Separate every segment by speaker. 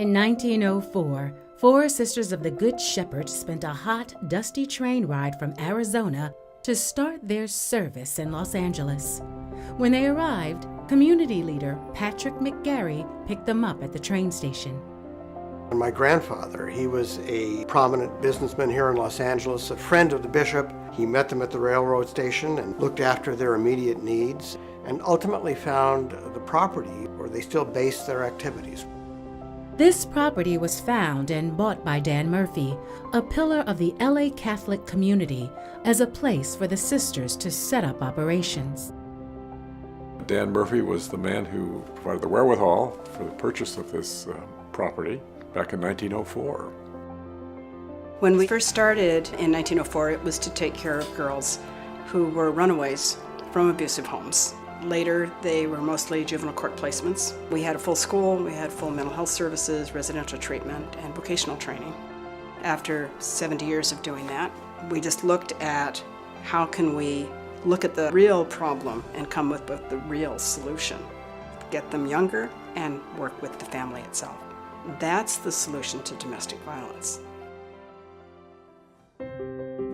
Speaker 1: In 1904, four Sisters of the Good Shepherd spent a hot, dusty train ride from Arizona to start their service in Los Angeles. When they arrived, community leader Patrick McGarry picked them up at the train station.
Speaker 2: My grandfather, he was a prominent businessman here in Los Angeles, a friend of the bishop. He met them at the railroad station and looked after their immediate needs, and ultimately found the property where they still base their activities.
Speaker 1: This property was found and bought by Dan Murphy, a pillar of the LA Catholic community, as a place for the sisters to set up operations.
Speaker 3: Dan Murphy was the man who provided the wherewithal for the purchase of this property back in 1904.
Speaker 4: When we first started in 1904, it was to take care of girls who were runaways from abusive homes. Later, they were mostly juvenile court placements. We had a full school, we had full mental health services, residential treatment, and vocational training. After 70 years of doing that, we just looked at how can we look at the real problem and come up with the real solution. Get them younger and work with the family itself. That's the solution to domestic violence.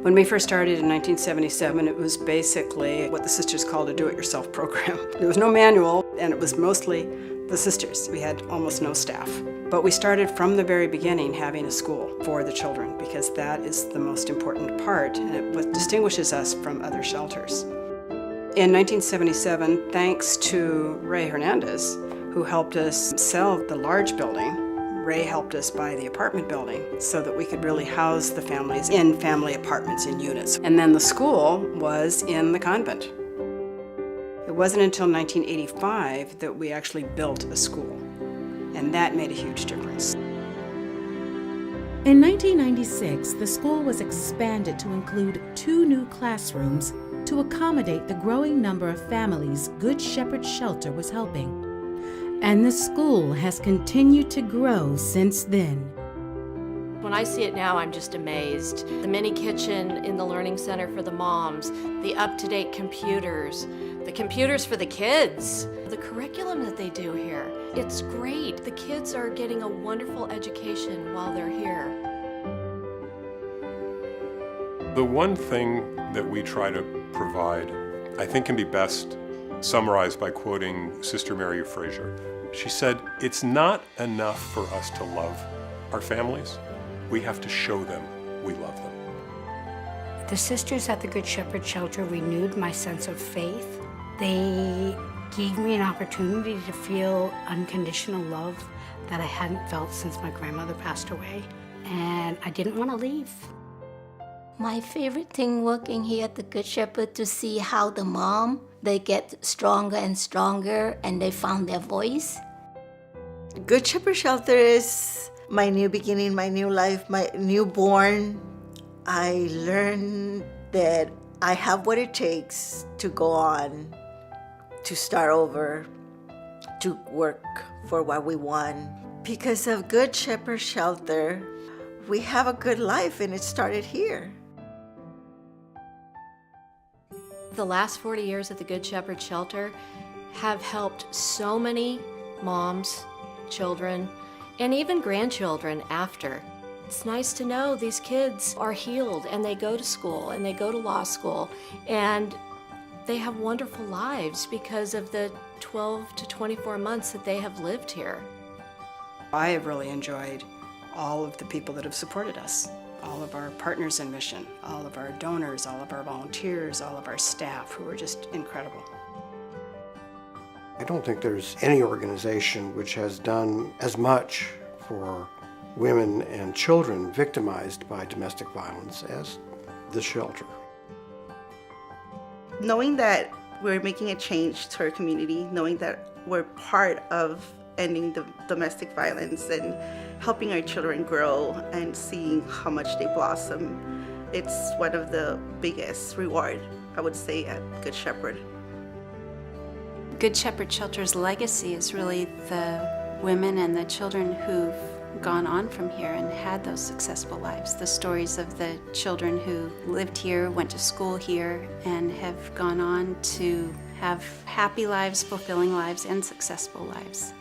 Speaker 4: When we first started in 1977, it was basically what the sisters called a do-it-yourself program. There was no manual, and it was mostly the sisters. We had almost no staff. But we started from the very beginning having a school for the children, because that is the most important part, and it what distinguishes us from other shelters. In 1977, thanks to Ray Hernandez, who helped us sell the large building, Ray helped us buy the apartment building so that we could really house the families in family apartments in units. And then the school was in the convent. It wasn't until 1985 that we actually built a school, and that made a huge difference.
Speaker 1: In 1996, the school was expanded to include 2 new classrooms to accommodate the growing number of families Good Shepherd Shelter was helping. And the school has continued to grow since then.
Speaker 5: When I see it now, I'm just amazed. The mini kitchen in the Learning Center for the moms, the up-to-date computers, the computers for the kids, the curriculum that they do here. It's great. The kids are getting a wonderful education while they're here.
Speaker 6: The one thing that we try to provide, I think, can be best summarized by quoting Sister Mary Fraser. She said, "It's not enough for us to love our families. We have to show them we love them."
Speaker 7: The sisters at the Good Shepherd Shelter renewed my sense of faith. They gave me an opportunity to feel unconditional love that I hadn't felt since my grandmother passed away, and I didn't want to leave.
Speaker 8: My favorite thing working here at the Good Shepherd to see how the mom, they get stronger and stronger and they found their voice.
Speaker 9: Good Shepherd Shelter is my new beginning, my new life, my newborn. I learned that I have what it takes to go on, to start over, to work for what we want. Because of Good Shepherd Shelter, we have a good life, and it started here.
Speaker 5: The last 40 years at the Good Shepherd Shelter have helped so many moms, children, and even grandchildren after. It's nice to know these kids are healed and they go to school and they go to law school and they have wonderful lives because of the 12 to 24 months that they have lived here.
Speaker 4: I have really enjoyed all of the people that have supported us. All of our partners in mission, all of our donors, all of our volunteers, all of our staff who are just incredible.
Speaker 2: I don't think there's any organization which has done as much for women and children victimized by domestic violence as the shelter.
Speaker 10: Knowing that we're making a change to our community, knowing that we're part of ending the domestic violence and helping our children grow and seeing how much they blossom, it's one of the biggest reward, I would say, at Good Shepherd.
Speaker 11: Good Shepherd Shelter's legacy is really the women and the children who've gone on from here and had those successful lives. The stories of the children who lived here, went to school here, and have gone on to have happy lives, fulfilling lives, and successful lives.